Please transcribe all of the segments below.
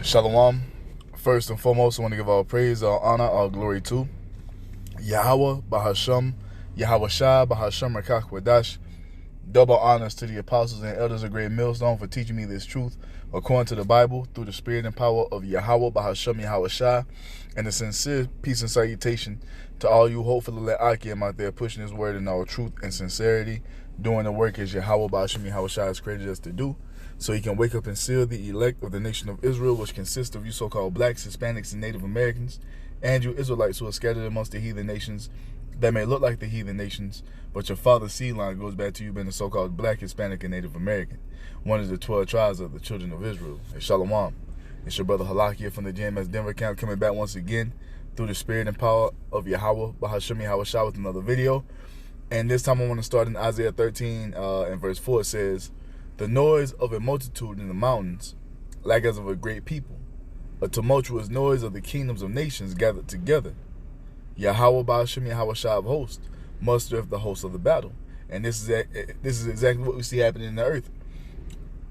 Shalom. First and foremost, I want to give all praise, all honor, all glory to YAHAWAH, bahasham, YAHAWASHI, bahasham, qadash. Double honors to the apostles and elders of Great Millstone for teaching me this truth according to the Bible through the spirit and power of YAHAWAH, bahasham, YAHAWASHI, and a sincere peace and salutation to all you hopefully let Akim out there pushing his word in all truth and sincerity, doing the work as YAHAWAH, bahasham, YAHAWASHI has created us to do, so he can wake up and seal the elect of the nation of Israel, which consists of you so-called blacks, Hispanics, and Native Americans, and you Israelites who are scattered amongst the heathen nations that may look like the heathen nations, but your father's seed line goes back to you being a so-called black, Hispanic, and Native American, one of the 12 tribes of the children of Israel. And Shalom. It's your brother Halak from the GMS Denver camp, coming back once again through the spirit and power of YAHAWAH, bahasham, YAHAWASHI, with another video. And this time I want to start in Isaiah 13 and verse 4. It says, "The noise of a multitude in the mountains, like as of a great people, a tumultuous noise of the kingdoms of nations gathered together. YAHAWAH, bahasham, YAHAWASHI of hosts, mustereth the hosts of the battle." And this is exactly what we see happening in the earth.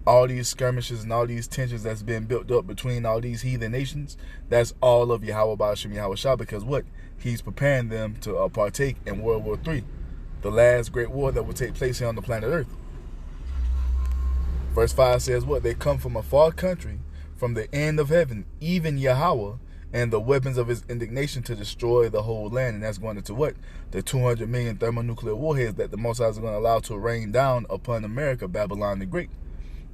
All these skirmishes and all these tensions that's been built up between all these heathen nations, that's all of YAHAWAH, bahasham, YAHAWASHI, because what? He's preparing them to partake in World War III, the last great war that will take place here on the planet Earth. Verse 5 says what? They come from a far country, from the end of heaven, even YAHAWAH, and the weapons of his indignation to destroy the whole land. And that's going into what? The 200 million thermonuclear warheads that the Most High is going to allow to rain down upon America, Babylon the Great.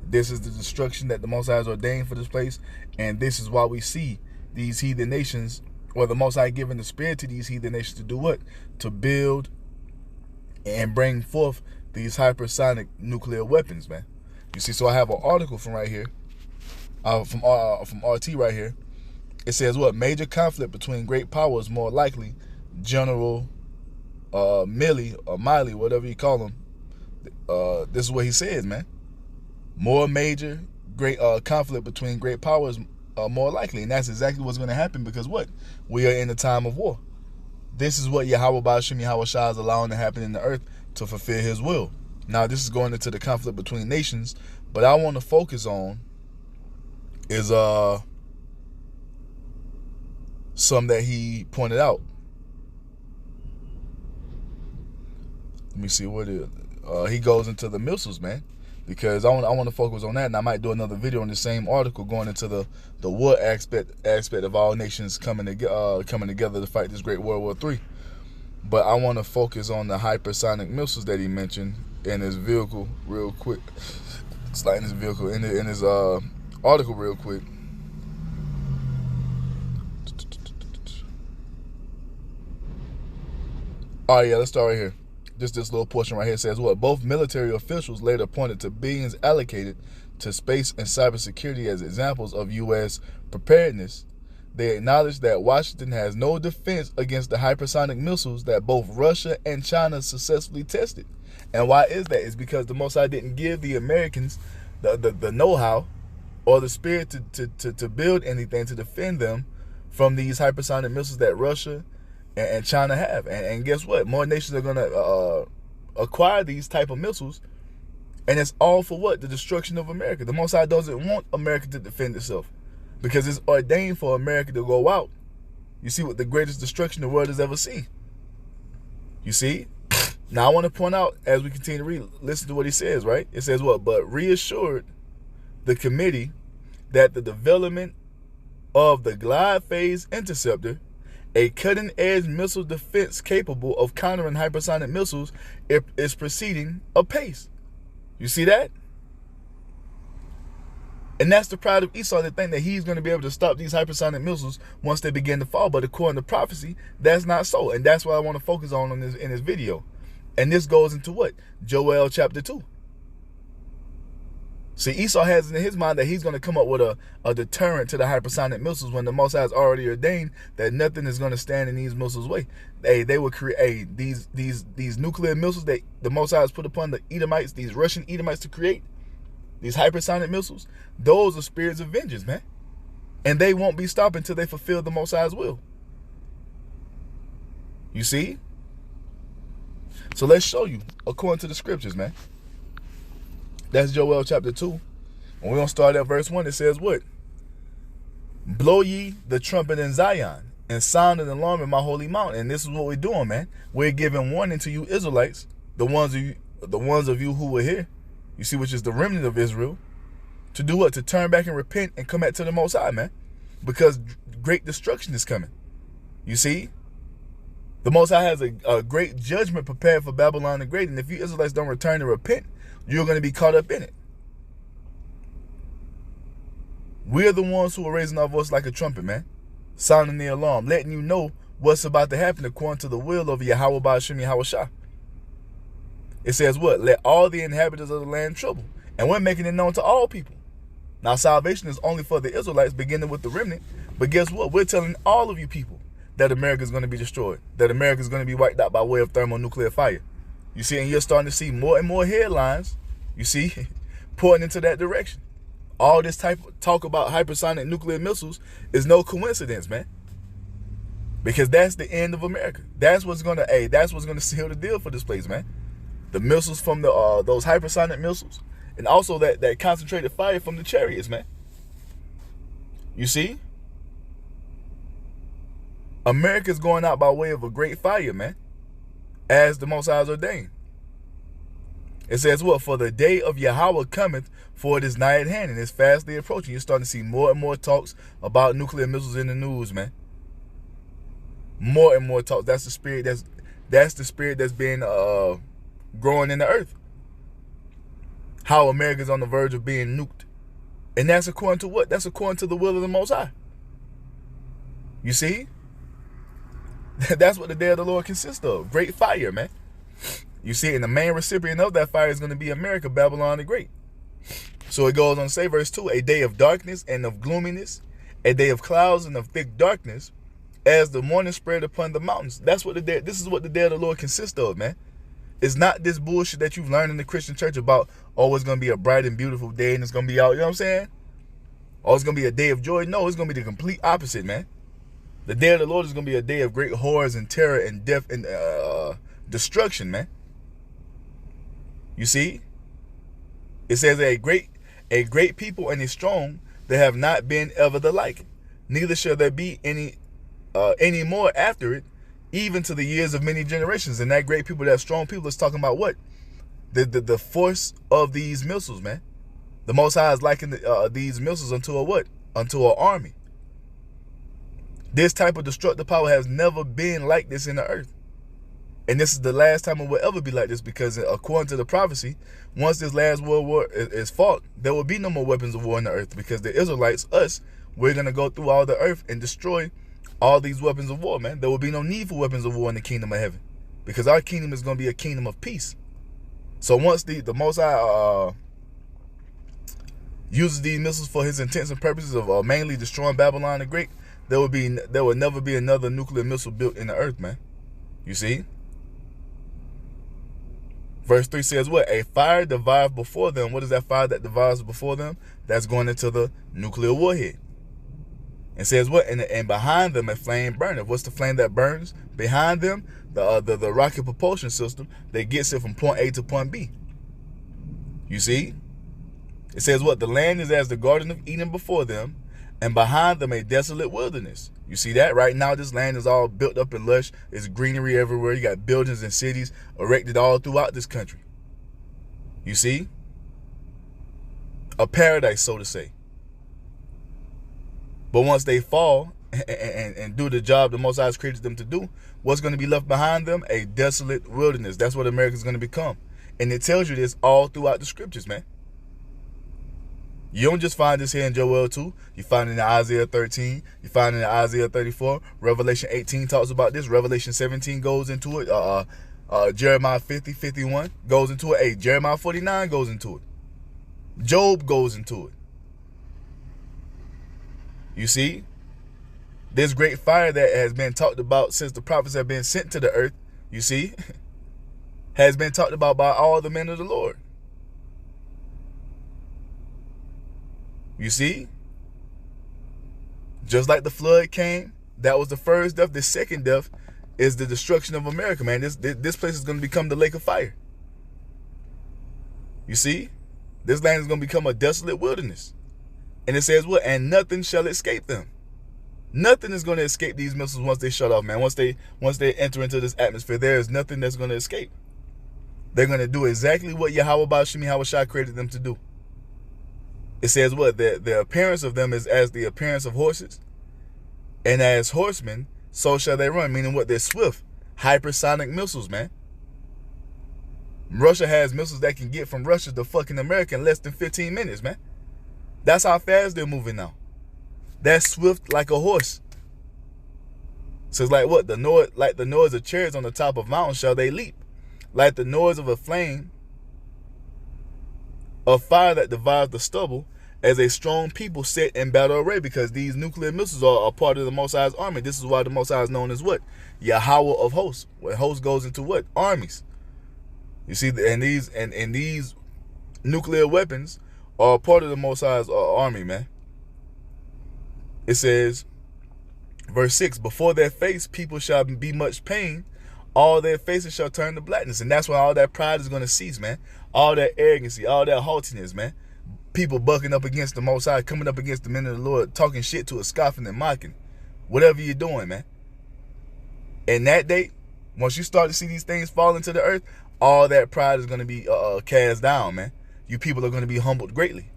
This is the destruction that the Most High has ordained for this place. And this is why we see these heathen nations, or the Most High giving the spirit to these heathen nations to do what? To build and bring forth these hypersonic nuclear weapons, man. You see, so I have an article from right here, from RT right here. It says what? Major conflict between great powers more likely. General Milley or Miley, whatever you call him. This is what he says, man. More major great conflict between great powers more likely, and that's exactly what's going to happen, because what? We are in a time of war. This is what YAHAWAH, bahasham, YAHAWASHI is allowing to happen in the earth to fulfill his will. Now, this is going into the conflict between nations, but I want to focus on is some that he pointed out. Let me see what it is. He goes into the missiles, man, because I want to focus on that, and I might do another video on the same article going into the war aspect of all nations coming together to fight this great World War III. But I want to focus on the hypersonic missiles that he mentioned in his vehicle real quick. Sliding his vehicle in his article real quick. All right, yeah, let's start right here. Just this little portion right here says what? Both military officials later pointed to billions allocated to space and cybersecurity as examples of U.S. preparedness. They acknowledged that Washington has no defense against the hypersonic missiles that both Russia and China successfully tested. And why is that? It's because the Most High didn't give the Americans the know-how or the spirit to build anything to defend them from these hypersonic missiles that Russia and China have. And guess what? More nations are going to acquire these type of missiles, and it's all for what? The destruction of America. The Most High doesn't want America to defend itself, because it's ordained for America to go out. You see what? The greatest destruction the world has ever seen. You see? Now, I want to point out, as we continue to read, listen to what he says, right? It says what? But reassured the committee that the development of the glide phase interceptor, a cutting-edge missile defense capable of countering hypersonic missiles, is proceeding apace. You see that? And that's the pride of Esau, to think that he's going to be able to stop these hypersonic missiles once they begin to fall. But according to prophecy, that's not so. And that's what I want to focus on in this video. And this goes into what? Joel chapter 2. See, Esau has in his mind that he's going to come up with a deterrent to the hypersonic missiles, when the Most High has already ordained that nothing is going to stand in these missiles' way. They will create these nuclear missiles that the Most High has put upon the Edomites, these Russian Edomites, to create these hypersonic missiles. Those are spirits of vengeance, man. And they won't be stopped until they fulfill the Most High's will. You see? So let's show you according to the scriptures, man. That's Joel chapter 2. When we're going to start at verse 1, it says what? Blow ye the trumpet in Zion, and sound an alarm in my holy mountain. And this is what we're doing, man. We're giving warning to you Israelites, the ones of you who were here, you see, which is the remnant of Israel, to do what? To turn back and repent and come back to the Most High, man. Because great destruction is coming. You see? The Most High has a great judgment prepared for Babylon the Great. And if you Israelites don't return and repent, you're going to be caught up in it. We're the ones who are raising our voice like a trumpet, man. Sounding the alarm, letting you know what's about to happen according to the will of YAHAWAH, bahasham, YAHAWASHI. It says what? Let all the inhabitants of the land tremble. And we're making it known to all people. Now, salvation is only for the Israelites, beginning with the remnant. But guess what? We're telling all of you people that America is going to be destroyed. That America is going to be wiped out by way of thermonuclear fire. You see, and you're starting to see more and more headlines, you see, pointing into that direction. All this type of talk about hypersonic nuclear missiles is no coincidence, man. Because that's the end of America. That's what's going to seal the deal for this place, man. The missiles from the those hypersonic missiles. And also that concentrated fire from the chariots, man. You see? America's going out by way of a great fire, man. As the Most High has ordained. It says what? For the day of Yahweh cometh, for it is nigh at hand, and it's fastly approaching. You're starting to see more and more talks about nuclear missiles in the news, man. More and more talks. That's the spirit that's been growing in the earth. How America's on the verge of being nuked. And that's according to what? That's according to the will of the Most High. You see? That's what the day of the Lord consists of. Great fire, man. You see, and the main recipient of that fire is going to be America, Babylon the Great. So it goes on to say, verse 2, a day of darkness and of gloominess, a day of clouds and of thick darkness, as the morning spread upon the mountains. That's what this is what the day of the Lord consists of, man. It's not this bullshit that you've learned in the Christian church about, oh, it's going to be a bright and beautiful day and it's going to be out, you know what I'm saying? Oh, it's going to be a day of joy. No, it's going to be the complete opposite, man. The day of the Lord is going to be a day of great horrors and terror and death and destruction, man. You see? It says a great people and a strong that have not been ever the like. Neither shall there be any more after it, even to the years of many generations. And that great people, that strong people, is talking about what? The force of these missiles, man. The Most High is liking these missiles unto a what? Unto an army. This type of destructive power has never been like this in the earth. And this is the last time it will ever be like this, because according to the prophecy, once this last world war is fought, there will be no more weapons of war in the earth, because the Israelites, us, we're going to go through all the earth and destroy all these weapons of war, man. There will be no need for weapons of war in the kingdom of heaven, because our kingdom is going to be a kingdom of peace. So once the Most High uses these missiles for his intents and purposes of mainly destroying Babylon the Great, there will never be another nuclear missile built in the earth, man. You see? Verse 3 says what? A fire devours before them. What is that fire that devours before them? That's going into the nuclear warhead. And says what? And behind them a flame burneth. What's the flame that burns? Behind them, the rocket propulsion system that gets it from point A to point B. You see? It says what? The land is as the Garden of Eden before them, and behind them a desolate wilderness. You see that? Right now this land is all built up and lush. There's greenery everywhere. You got buildings and cities erected all throughout this country. You see? A paradise, so to say. But once they fall and do the job the Most High has created them to do, what's going to be left behind them? A desolate wilderness. That's what America's going to become. And it tells you this all throughout the scriptures, man. You don't just find this here in Joel 2. You find it in Isaiah 13. You find it in Isaiah 34. Revelation 18 talks about this. Revelation 17 goes into it. Jeremiah 50, 51 goes into it. Hey, Jeremiah 49 goes into it. Job goes into it. You see? This great fire that has been talked about since the prophets have been sent to the earth, you see, has been talked about by all the men of the Lord. You see? Just like the flood came, that was the first death. The second death is the destruction of America, man. This place is going to become the lake of fire. You see? This land is going to become a desolate wilderness. And it says what? And nothing shall escape them. Nothing is going to escape these missiles once they shut off, man. Once they enter into this atmosphere, there is nothing that's going to escape. They're going to do exactly what YAHAWAH, bahasham, YAHAWASHI created them to do. It says what? The appearance of them is as the appearance of horses. And as horsemen, so shall they run. Meaning what? They're swift. Hypersonic missiles, man. Russia has missiles that can get from Russia to fucking America in less than 15 minutes, man. That's how fast they're moving now. That's swift like a horse. So it's like what? Like the noise of chariots on the top of mountains shall they leap. Like the noise of a flame of fire that devours the stubble, as a strong people set in battle array. Because these nuclear missiles are a part of the Most High's army. This is why the Most High is known as what? YAHAWAH of hosts. Where host goes into what? Armies. You see, and these nuclear weapons are a part of the Most High's army, man. It says, verse 6, before their face people shall be much pain, all their faces shall turn to blackness. And that's when all that pride is going to cease, man. All that arrogancy, all that haughtiness, man. People bucking up against the Most High, coming up against the men of the Lord, talking shit to us, scoffing and mocking. Whatever you're doing, man. And that day, once you start to see these things fall into the earth, all that pride is going to be cast down, man. You people are going to be humbled greatly.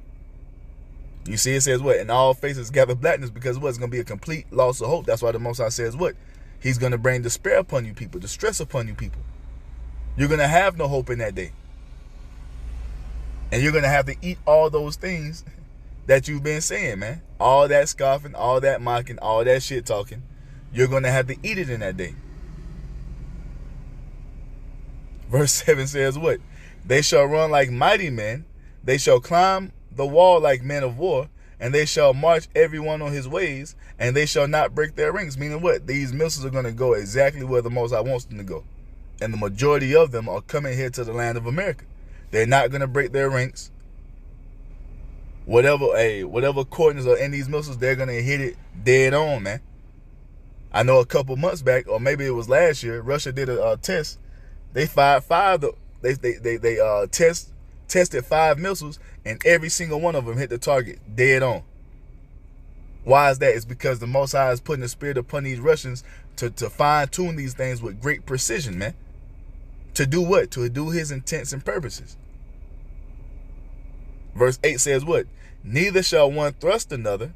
You see, it says what? And all faces gather blackness, because what? It's going to be a complete loss of hope. That's why the Most High says what? He's going to bring despair upon you people, distress upon you people. You're going to have no hope in that day. And you're going to have to eat all those things that you've been saying, man. All that scoffing, all that mocking, all that shit talking. You're going to have to eat it in that day. Verse 7 says what? They shall run like mighty men. They shall climb the wall like men of war. And they shall march everyone on his ways. And they shall not break their rings. Meaning what? These missiles are going to go exactly where the Most High wants them to go. And the majority of them are coming here to the land of America. They're not going to break their ranks. Whatever coordinates are in these missiles, they're going to hit it dead on, man. I know a couple months back, or maybe it was last year, Russia did a test. They fired tested 5 missiles, and every single one of them hit the target dead on. Why is that? It's because the Most High is putting the spirit upon these Russians to fine-tune these things with great precision, man. To do what? To do his intents and purposes. Verse 8 says what? Neither shall one thrust another.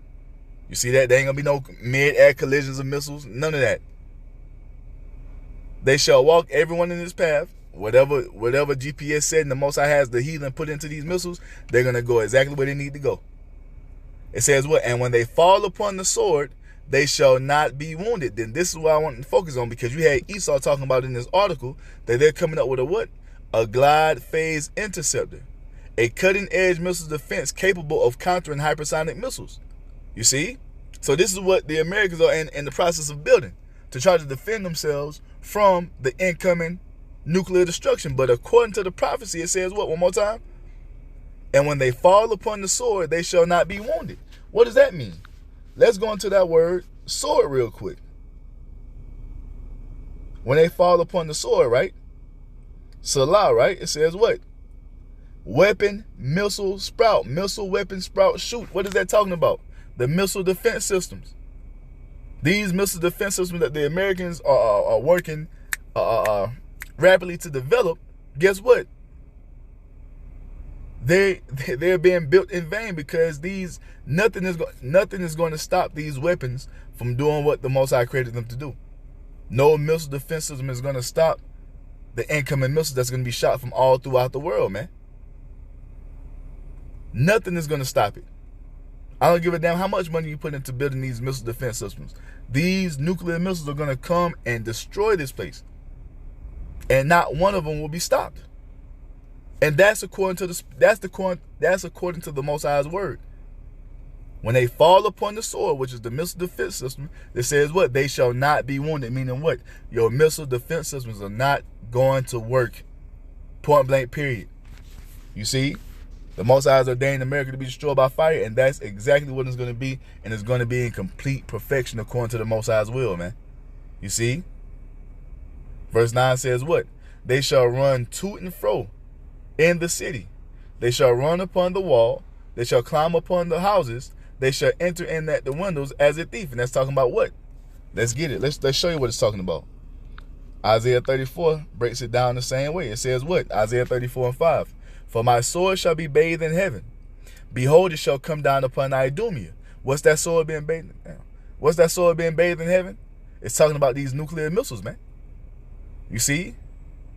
You see that? There ain't gonna be no mid-air collisions of missiles. None of that. They shall walk everyone in his path. Whatever GPS said and the Most High has the heathen put into these missiles, they're gonna go exactly where they need to go. It says what? And when they fall upon the sword, they shall not be wounded. Then this is what I want to focus on, because you had Esau talking about in this article that they're coming up with a what? A glide phase interceptor. A cutting-edge missile defense capable of countering hypersonic missiles. You see? So this is what the Americans are in the process of building to try to defend themselves from the incoming nuclear destruction. But according to the prophecy, it says what? One more time. And when they fall upon the sword, they shall not be wounded. What does that mean? Let's go into that word sword real quick. When they fall upon the sword, right? Salah, right? It says what? Weapon, missile, sprout. Missile, weapon, sprout, shoot. What is that talking about? The missile defense systems. These missile defense systems that the Americans are working rapidly to develop, guess what? They're being built in vain, because nothing is going to stop these weapons from doing what the Most High created them to do. No missile defense system is going to stop the incoming missiles that's going to be shot from all throughout the world, man. Nothing is going to stop it. I don't give a damn how much money you put into building these missile defense systems. These nuclear missiles are going to come and destroy this place, and not one of them will be stopped. And that's according to the Most High's word. When they fall upon the sword, which is the missile defense system, it says what? They shall not be wounded. Meaning what? Your missile defense systems are not going to work. Point blank, period. You see? The Most High has ordained America to be destroyed by fire, and that's exactly what it's going to be. And it's going to be in complete perfection according to the Most High's will, man. You see? Verse 9 says what? They shall run to and fro in the city. They shall run upon the wall. They shall climb upon the houses. They shall enter in at the windows as a thief. And that's talking about what? Let's get it. Let's show you what it's talking about. Isaiah 34 breaks it down the same way. It says what? Isaiah 34:5. For my sword shall be bathed in heaven. Behold, it shall come down upon Idumea. What's that sword being bathed in? What's that sword being bathed in heaven? It's talking about these nuclear missiles, man. You see?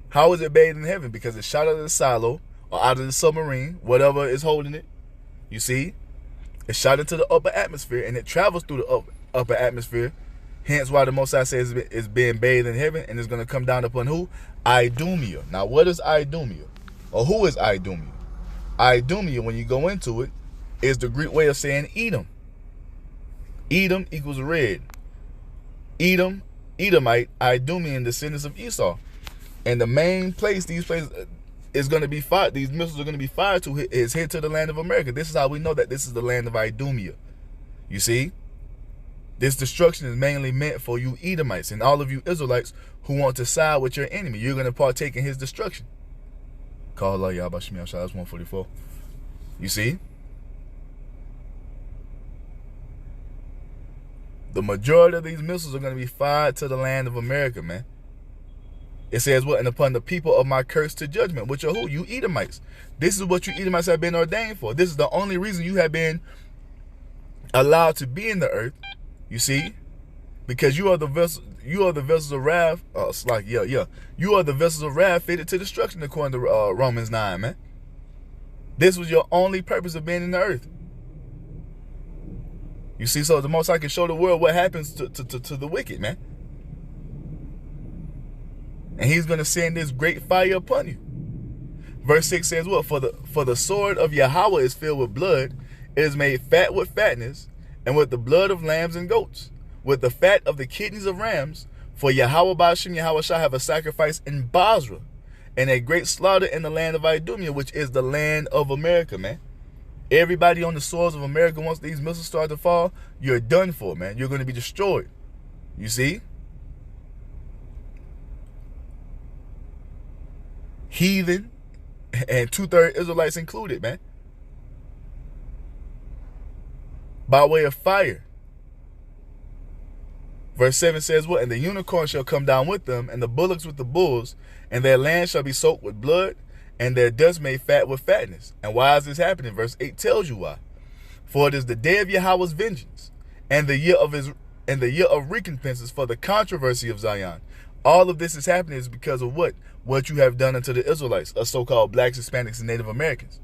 How is it bathed in heaven? Because it's shot out of the silo or out of the submarine, whatever is holding it. You see? It's shot into the upper atmosphere and it travels through the upper atmosphere. Hence why the Most High says it's being bathed in heaven and it's going to come down upon who? Idumea. Now, what is Idumea? Or who is Idumea? Idumea, when you go into it, is the Greek way of saying Edom. Edom equals red. Edom, Edomite, Idumean, descendants of Esau. And the main place these places is going to be fired, these missiles are going to be fired to, is here to the land of America. This is how we know that this is the land of Idumea. You see? This destruction is mainly meant for you Edomites and all of you Israelites who want to side with your enemy. You're going to partake in his destruction. Call Allah YAHAWASHI. That's 144. You see? The majority of these missiles are going to be fired to the land of America, man. It says what? And upon the people of my curse to judgment, which are who? You Edomites. This is what you Edomites have been ordained for. This is the only reason you have been allowed to be in the earth. You see? Because you are the vessels of wrath. You are the vessels of wrath fitted to destruction, according to Romans 9, man. This was your only purpose of being in the earth. You see, so the Most High can show the world what happens to the wicked, man. And he's going to send this great fire upon you. Verse 6 says what? For the sword of YAHAWAH is filled with blood. It is made fat with fatness, and with the blood of lambs and goats, with the fat of the kidneys of rams. For YAHAWAH bahasham YAHAWAH shall have a sacrifice in Basra, and a great slaughter in the land of Idumea, which is the land of America, man. Everybody on the soils of America, once these missiles start to fall, you're done for, man. You're going to be destroyed. You see? Heathen and 2/3 Israelites included, man. By way of fire. Verse 7 says what? And the unicorn shall come down with them, and the bullocks with the bulls, and their land shall be soaked with blood, and their dust made fat with fatness. And why is this happening? Verse 8 tells you why. For it is the day of Yahweh's vengeance, and the year of recompenses for the controversy of Zion. All of this is happening is because of what? What you have done unto the Israelites, or so-called blacks, Hispanics, and Native Americans.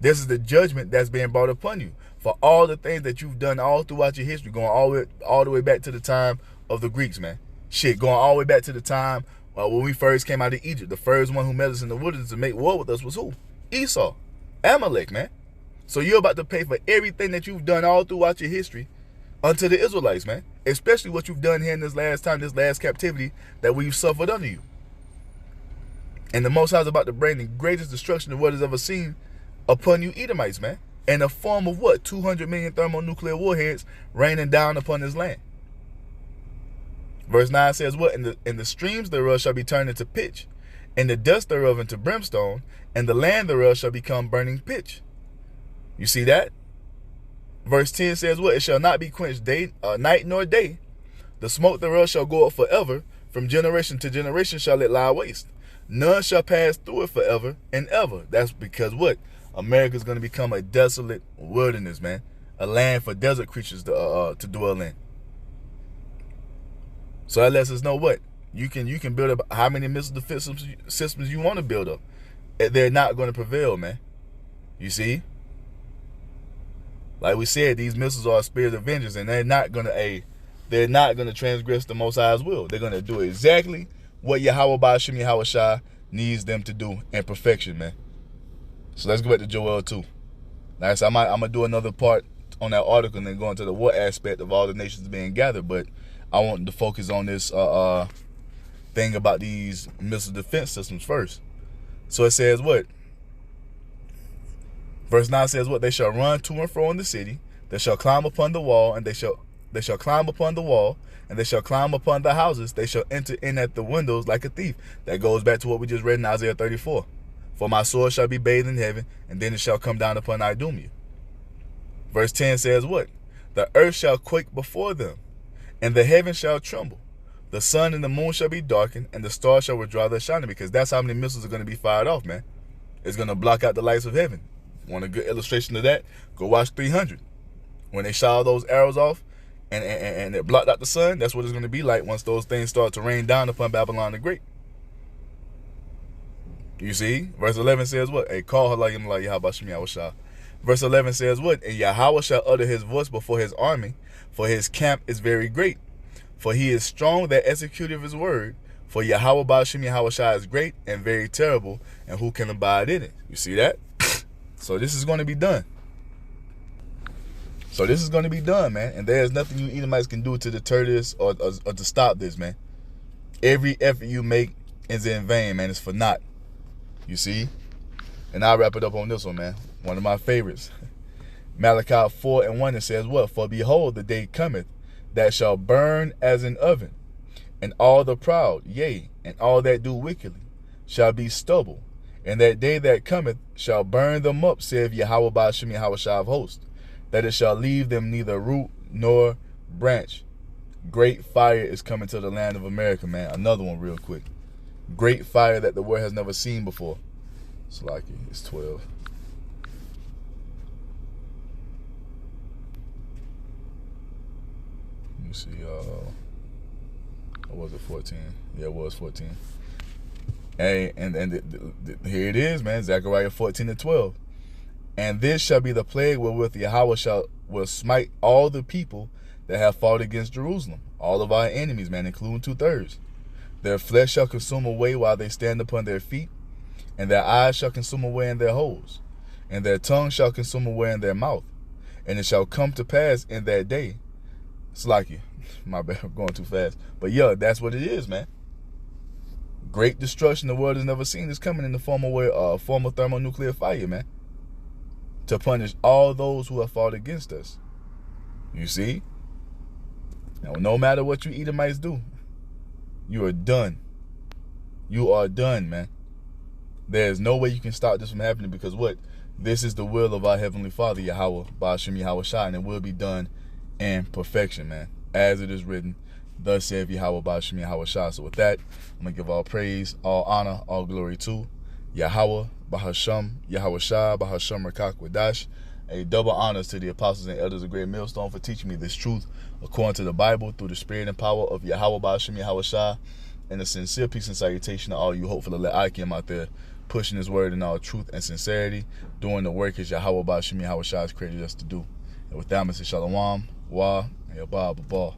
This is the judgment that's being brought upon you for all the things that you've done all throughout your history, going all the way back to the time of the Greeks, man. Shit, going all the way back to the time when we first came out of Egypt. The first one who met us in the wilderness to make war with us was who? Esau. Amalek, man. So you're about to pay for everything that you've done all throughout your history unto the Israelites, man. Especially what you've done here in this last time, this last captivity that we've suffered under you. And the Most High is about to bring the greatest destruction the world has ever seen upon you Edomites, man. In the form of what? 200 million thermonuclear warheads raining down upon this land. Verse 9 says what? And the streams thereof shall be turned into pitch, and the dust thereof into brimstone, and the land thereof shall become burning pitch. You see that? Verse 10 says what? It shall not be quenched night nor day. The smoke thereof shall go up forever. From generation to generation shall it lie waste. None shall pass through it forever and ever. That's because what? America is going to become a desolate wilderness, man. A land for desert creatures to dwell in. So that lets us know what? You can build up how many missile defense systems you want to build up. They're not going to prevail, man. You see? Like we said, these missiles are a spirit of vengeance, and they're not going to transgress the Most High's will. They're going to do exactly what YAHAWAH bahasham YAHAWASHI needs them to do in perfection, man. So let's go back to Joel 2. Like I'm going to do another part on that article and then go into the war aspect of all the nations being gathered. But I want to focus on this thing about these missile defense systems first. So it says what? Verse 9 says what? They shall run to and fro in the city. They shall climb upon the wall, and they shall climb upon the wall, and they shall climb upon the houses. They shall enter in at the windows like a thief. That goes back to what we just read in Isaiah 34. For my sword shall be bathed in heaven, and then it shall come down upon Idumea. Verse 10 says what? The earth shall quake before them, and the heaven shall tremble. The sun and the moon shall be darkened, and the stars shall withdraw their shining, because that's how many missiles are going to be fired off, man. It's going to block out the lights of heaven. Want a good illustration of that? Go watch 300. When they shot all those arrows off, and it blocked out the sun, that's what it's going to be like once those things start to rain down upon Babylon the Great. You see? Verse 11 says what? Hey, call her like him, like YAHAWASHI. Verse 11 says what? And Yahweh shall utter his voice before his army, for his camp is very great. For he is strong that executeth his word. For Yahweh bahasham YAHAWASHI is great and very terrible, and who can abide in it? You see that? So this is going to be done. So this is going to be done, man. And there's nothing you Edomites can do to deter this or to stop this, man. Every effort you make is in vain, man. It's for naught. You see? And I'll wrap it up on this one, man. One of my favorites. Malachi 4:1, it says what? For behold, the day cometh that shall burn as an oven, and all the proud, yea, and all that do wickedly, shall be stubble. And that day that cometh shall burn them up, saith Yahweh bahasham YAHAWASHI of hosts, that it shall leave them neither root nor branch. Great fire is coming to the land of America, man. Another one real quick. Great fire that the world has never seen before. It's like it's 12. Let me see, or was it 14? Yeah, it was 14. Hey, and here it is, man. Zechariah 14:12. And this shall be the plague wherewith Yahweh will smite all the people that have fought against Jerusalem, all of our enemies, man, including 2/3. Their flesh shall consume away while they stand upon their feet, and their eyes shall consume away in their holes, and their tongue shall consume away in their mouth. And it shall come to pass in that day. It's like, my bad, I'm going too fast. But yeah, that's what it is, man. Great destruction the world has never seen is coming in the form of thermonuclear fire, man, to punish all those who have fought against us. You see? Now, no matter what you Edomites do, you are done. You are done, man. There's no way you can stop this from happening, because what? This is the will of our Heavenly Father, Yahweh bahasham YAHAWASHI, and it will be done in perfection, man. As it is written, thus saith Yahweh bahasham YAHAWASHI. So with that, I'm going to give all praise, all honor, all glory to Yahweh bahasham YAHAWASHI, bahasham qadash. A double honors to the apostles and elders of Great Millstone for teaching me this truth according to the Bible through the spirit and power of Yahweh bahasham YAHAWASHI. And a sincere peace and salutation to all you hopeful elect Ikim out there, pushing his word in all truth and sincerity, doing the work as Yahweh bahasham YAHAWASHI has created us to do. And with that, I say shalom, wa, and yabah, babah.